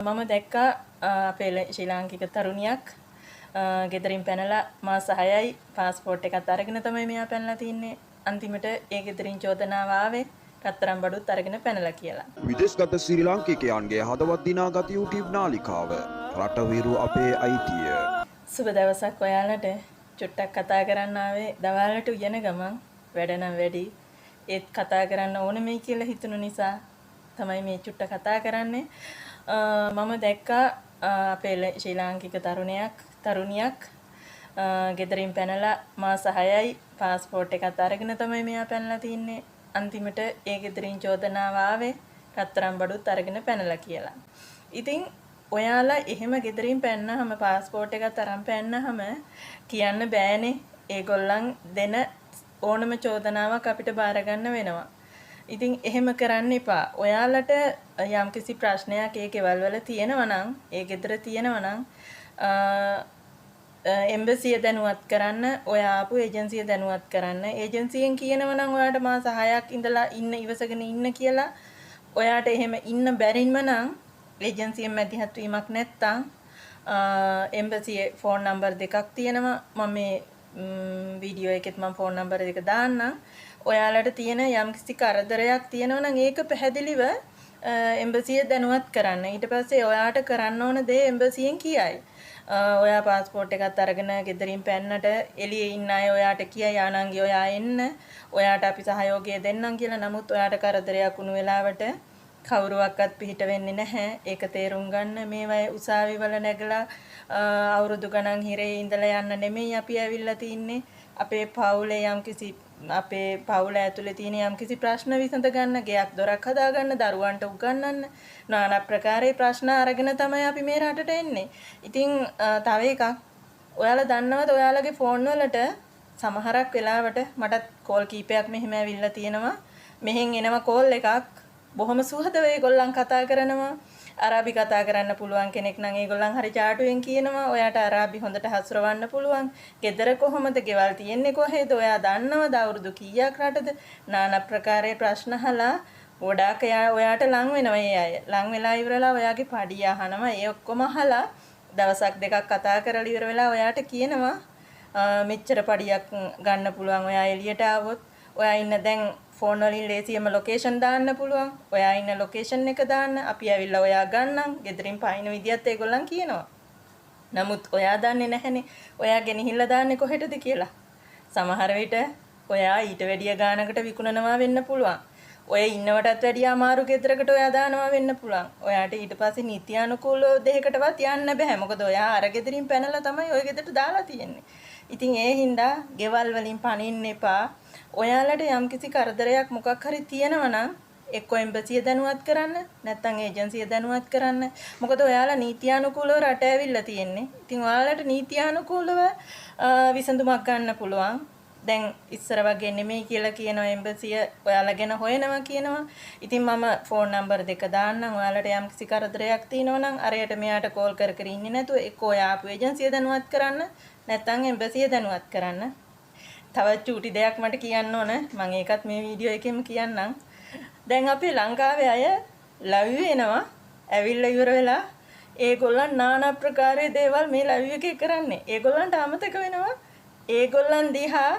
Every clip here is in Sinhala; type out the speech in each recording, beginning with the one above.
මම දැක්කා අපේ ශ්‍රී ලාංකික තරුණියක් ගෙදරින් පැනලා මාස 6යි પાස්පෝර්ට් එකත් අරගෙන තමයි මෙයා පැනලා තින්නේ. අන්තිමට ඒ ගෙදරින් චෝදනාව ආවේ රත්තරන් බඩුත් අරගෙන පැනලා කියලා. විදේශගත ශ්‍රී ලාංකිකයන්ගේ හදවත් දිනාගත YouTube නාලිකාව රටවිරු අපේ අයිතිය. සුබ දවසක් ඔයාලට. චුට්ටක් කතා කරන්න ආවේ දවල්ට උයන ගමන් වැඩ නම් වැඩි. ඒත් කතා කරන්න ඕනේ මේ කියලා හිතුණු නිසා තමයි මේ චුට්ට කතා කරන්නේ. මම දැක්කා අපේ ශ්‍රී ලාංකික තරුණියක් ගෙදරින් පැනලා මාස 6යි પાස්පෝර්ට් එකත් අරගෙන තමයි මෙයා පැනලා තින්නේ. අන්තිමට ඒ ගෙදරින් චෝදනාව ආවේ රත්තරන් බඩුත් අරගෙන පැනලා කියලා. ඉතින් ඔයාලා එහෙම ගෙදරින් පැන්නහම પાස්පෝර්ට් එකත් අරන් පැන්නහම කියන්න බෑනේ ඒගොල්ලන් දෙන ඕනම චෝදනාවක් අපිට බාර ගන්න වෙනවා. ඉතින් එහෙම කරන්න එපා. ඔයාලට යම්කිසි ප්‍රශ්නයක් ඒ ගෙවල් වල තියෙනවා නම්, ඒ ගෙදර තියෙනවා නම් එම්බසිය දැනුවත් කරන්න, ඔය ආපු ඒජන්සිය දැනුවත් කරන්න. ඒජන්සියෙන් කියනවා නම් ඔයාලට මාස 6ක් ඉඳලා ඉවසගෙන ඉන්න කියලා. ඔයාට එහෙම ඉන්න බැරිම නම් ඒජන්සියෙන් මැදිහත් වීමක් නැත්තම් එම්බසියේ ෆෝන් නම්බර් දෙකක් තියෙනවා. මම මේ වීඩියෝ එකෙත් මම ෆෝන් නම්බර දෙක දාන්නම්. ඔයාලට තියෙන යම්කිසි කරදරයක් තියෙනවා නම් ඒක පැහැදිලිව එම්බසිය දැනුවත් කරන්න. ඊට පස්සේ ඔයාට කරන්න ඕන දේ එම්බසියෙන් කියයි. ඔයා પાස්පෝර්ට් එකත් අරගෙන ගෙදරින් පැන්නට එළියේ ඉන්න අය ඔයාට කියයි ආනංගි ඔයා එන්න. ඔයාට අපි සහයෝගය දෙන්නම් කියලා. නමුත් ඔයාට කරදරයක් වුණු වෙලාවට කවුරුවක්වත් පිට වෙන්නේ නැහැ. ඒක තේරුම් ගන්න. මේවයි උසාවි වල නැගලා අවුරුදු ගණන් හිරේ ඉඳලා යන්න නෙමෙයි අපි ඇවිල්ලා තින්නේ. අපේ පවුලේ යම්කිසි අපේ පවුල ඇතුලේ තියෙන යම්කිසි ප්‍රශ්න විසඳ ගන්න, ගෙයක් දොරක් හදා ගන්න, දරුවන්ට උගන්වන්න, নানা ප්‍රකාරයේ ප්‍රශ්න අරගෙන තමයි අපි මේ රටට එන්නේ. ඉතින් තව එකක් ඔයාලා දන්නවද ඔයාලගේ ෆෝන් වලට සමහරක් වෙලාවට මටත් කෝල් කීපයක් මෙහෙම ඇවිල්ලා තියෙනවා. මෙහෙන් එනවා කෝල් එකක්. බොහොම සුහදව ඒගොල්ලන් කතා කරනවා. අරාබි කතා කරන්න පුළුවන් කෙනෙක් නම් ඒගොල්ලන් හරි චාටුවෙන් කියනවා. ඔයාට අරාබි හොඳට හසුරවන්න පුළුවන්. ගෙදර කොහොමද? ගෙවල් තියෙන්නේ කොහෙද? ඔයා දන්නවද අවුරුදු කීයක් රටද? নানা ප්‍රකාරයේ ප්‍රශ්න අහලා ගොඩාක් ඔයාට ලං වෙනවා ඒ අය. ලං වෙලා ඉවරලා ඔයාගේ පඩිය අහනවා. ඒ ඔක්කොම අහලා දවසක් දෙකක් කතා කරලා ඉවර වෙලා ඔයාට කියනවා මෙච්චර පඩියක් ගන්න පුළුවන් ඔයා එළියට ආවොත්. ඔයා ඉන්න දැන් ෆෝන් වලින් ලේසියම ලොකේෂන් දාන්න පුළුවන්. ඔයා ඉන්න ලොකේෂන් එක දාන්න. අපි ඇවිල්ලා ඔයා ගන්නම්. ගෙදරින් පයින් විදියත් ඒගොල්ලන් කියනවා. නමුත් ඔයා දන්නේ නැහනේ. ඔයා ගෙනහිල්ලා දාන්නේ කොහෙටද කියලා. සමහර විට ඔයා ඊට වැඩිය ගානකට විකුණනවා වෙන්න පුළුවන්. ඔය ඉන්නවටත් වැඩිය අමාරු ගෙදරකට ඔයා දානවා වෙන්න පුළුවන්. ඔයාට ඊට පස්සේ නීත්‍යානුකූලව දෙයකටවත් යන්න බෑ. මොකද ඔයා අර ගෙදරින් පැනලා තමයි ඔය ගෙදරට දාලා තියෙන්නේ. ඉතින් ඒ හින්දා ගෙවල් වලින් පනින්න එපා. ඔයාලට යම්කිසි කරදරයක් මොකක් හරි තියෙනවා නම් එක්ක එම්බසිය දැනුවත් කරන්න, නැත්නම් ඒජන්සිය දැනුවත් කරන්න. මොකද ඔයාලා නීත්‍යානුකූලව රට ඇවිල්ලා තියෙන්නේ. ඉතින් ඔයාලට නීත්‍යානුකූලව විසඳුමක් ගන්න පුළුවන්. දැන් ඉස්සර වගේ නෙමෙයි කියලා කියනවා එම්බසිය ඔයාලා ගැන හොයනවා කියනවා. ඉතින් මම ෆෝන් නම්බර් දෙක දාන්නම්. ඔයාලට යම්කිසි කරදරයක් තියෙනවා නම් අරයට මෙයාට කෝල් කර කර ඉන්නේ නැතුව එක්ක ඔයා ආපු ඒජන්සිය දැනුවත් කරන්න, නැත්නම් එම්බසිය දැනුවත් කරන්න. තවත් චූටි දෙයක් මට කියන්න ඕන. මම ඒකත් මේ වීඩියෝ එකෙම කියන්නම්. දැන් අපේ ලංකාවේ අය ලයිව් වෙනවා. ඇවිල්ලා ඉවර වෙලා ඒගොල්ලන් নানা ප්‍රකාරයේ දේවල් මේ ලයිව් එකේ කරන්නේ. ඒගොල්ලන්ට අමතක වෙනවා. ඒගොල්ලන් දිහා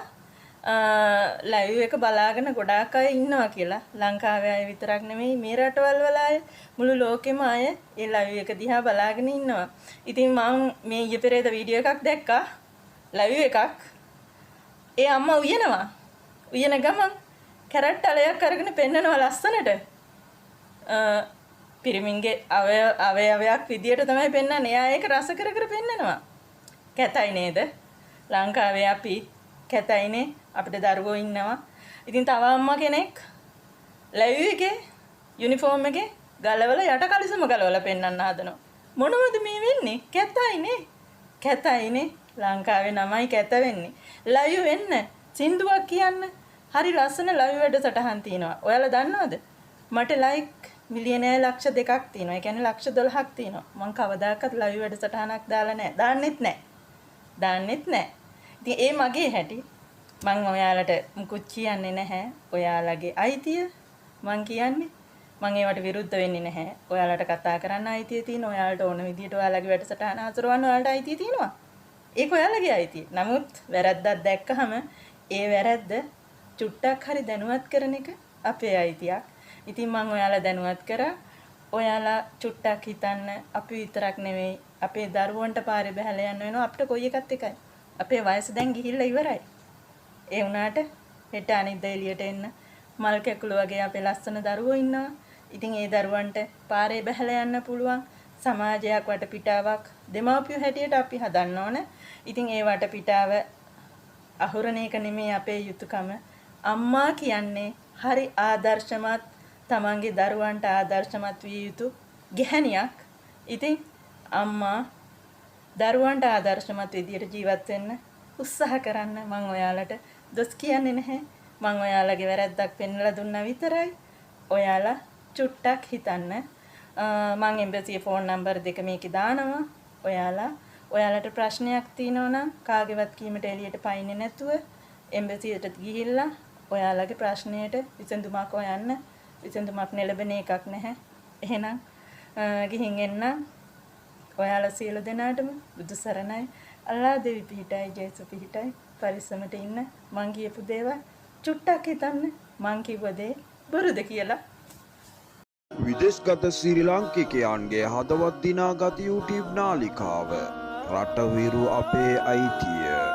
ලයිව් එක බලාගෙන ගොඩාක් අය ඉන්නවා කියලා. ලංකාවේ අය විතරක් නෙමෙයි මේ රටවල් වල අය මුළු ලෝකෙම අය ඒ ලයිව් එක දිහා බලාගෙන ඉන්නවා. ඉතින් මම මේ ඊයේ පෙරේද වීඩියෝ එකක් දැක්කා. ලයිව් එකක්. ඒ අම්මා උයනවා. උයන ගමන් කැරට් අලයක් අරගෙන පෙන්නනවා ලස්සනට. පිරිමින්ගේ අවයවයක් විදියට තමයි පෙන්නන්නේ. එයා ඒක රස කර කර පෙන්නනවා. කැතයි නේද? ලංකාවේ අපි කැතයිනේ. අපිට දරුවෝ ඉන්නවා. ඉතින් තව අම්මා කෙනෙක් ලයිව් එකේ යුනිෆෝම් එකේ ගලවල යට කලිසම ගලවලා පෙන්නන්න හදනවා. මොනවද මේ වෙන්නේ? කැතයිනේ. කැතයිනේ. ලංකාවේ නමයි කැත වෙන්නේ. ලයිව් වෙන්න සින්දුවක් කියන්න. හරි ලස්සන ලයිව් වැඩසටහන් තියෙනවා. ඔයාලා දන්නවද? මට ලයික් මිලියනය ලක්ෂ 2ක් තියෙනවා. ඒ කියන්නේ ලක්ෂ 12ක් තියෙනවා. මම කවදාකවත් ලයිව් වැඩසටහනක් දාලා නැහැ. දාන්නෙත් නැහැ. ඉතින් ඒ මගේ හැටි. මම ඔයාලට මුකුත් කියන්නේ නැහැ. ඔයාලගේ අයිතිය මං කියන්නේ. මම ඒවට විරුද්ධ වෙන්නේ නැහැ. ඔයාලට කතා කරන්න අයිතිය තියෙනවා. ඔයාලට ඕන විදිහට ඔයාලගේ වැඩසටහන හසුරවන්න ඔයාලට අයිතිය තියෙනවා. ඒක ඔයාලගේ අයිතිය. නමුත් වැරද්දක් දැක්කහම ඒ වැරද්ද චුට්ටක් හරි දැනුවත් කරන එක අපේ අයිතියක්. ඉතින් මම ඔයාලා දැනුවත් කරා. ඔයාලා චුට්ටක් හිතන්න අපි විතරක් නෙවෙයි අපේ දරුවන්ට පාරේ බහැලා යන්න වෙනවා අපිට කොයි එකත් එකයි. අපේ වයස දැන් ගිහිල්ලා ඉවරයි. ඒ වුණාට හෙට අනිද්දා එළියට එන්න මල් කැකුළු වගේ අපේ ලස්සන දරුවෝ ඉන්නවා. ඉතින් ඒ දරුවන්ට පාරේ බහැලා යන්න පුළුවන් සමාජයක් වටපිටාවක් දෙමාපියෝ හැටියට අපි හදන්න ඕන. ඉතින් ඒ වටපිටාව අහුරන එක නෙමෙයි අපේ යුතුයකම. අම්මා කියන්නේ හරි ආදර්ශමත් තමන්ගේ දරුවන්ට ආදර්ශමත් විය යුතු ගැහණියක්. ඉතින් අම්මා දරුවන්ට ආදර්ශමත් විදියට ජීවත් වෙන්න උත්සාහ කරන්න. මම ඔයාලට දොස් කියන්නේ නැහැ. මම ඔයාලගේ වැරැද්දක් පෙන්වලා දුන්නා විතරයි. ඔයාලා චුට්ටක් හිතන්න. මම එම්බසි ෆෝන් නම්බර් දෙක මේකේ දානවා. ඔයාලට ප්‍රශ්නයක් තියෙනවා නම් කාගේවත් කීමට එළියට පයින්නේ නැතුව එම්බසියට ගිහිල්ලා ඔයාලගේ ප්‍රශ්නයට විසඳුමක් හොයන්න. විසඳුමක් නෙලබෙන එකක් නැහැ. එහෙනම් ගිහින් එන්න. ඔයාලා සියලු දෙනාටම බුදු සරණයි. අල්ලා දෙවි පිහිටයි ජේසු පිහිටයි. පරිස්සමට ඉන්න. මං කියපු දේවල් චුට්ටක් හිතන්න. මං කිව්ව දේ බොරුද කියලා. විදේශගත ශ්‍රී ලාංකිකයන්ගේ හදවත් දිනාගත YouTube නාලිකාව රටවිරු අපේ අයිතිය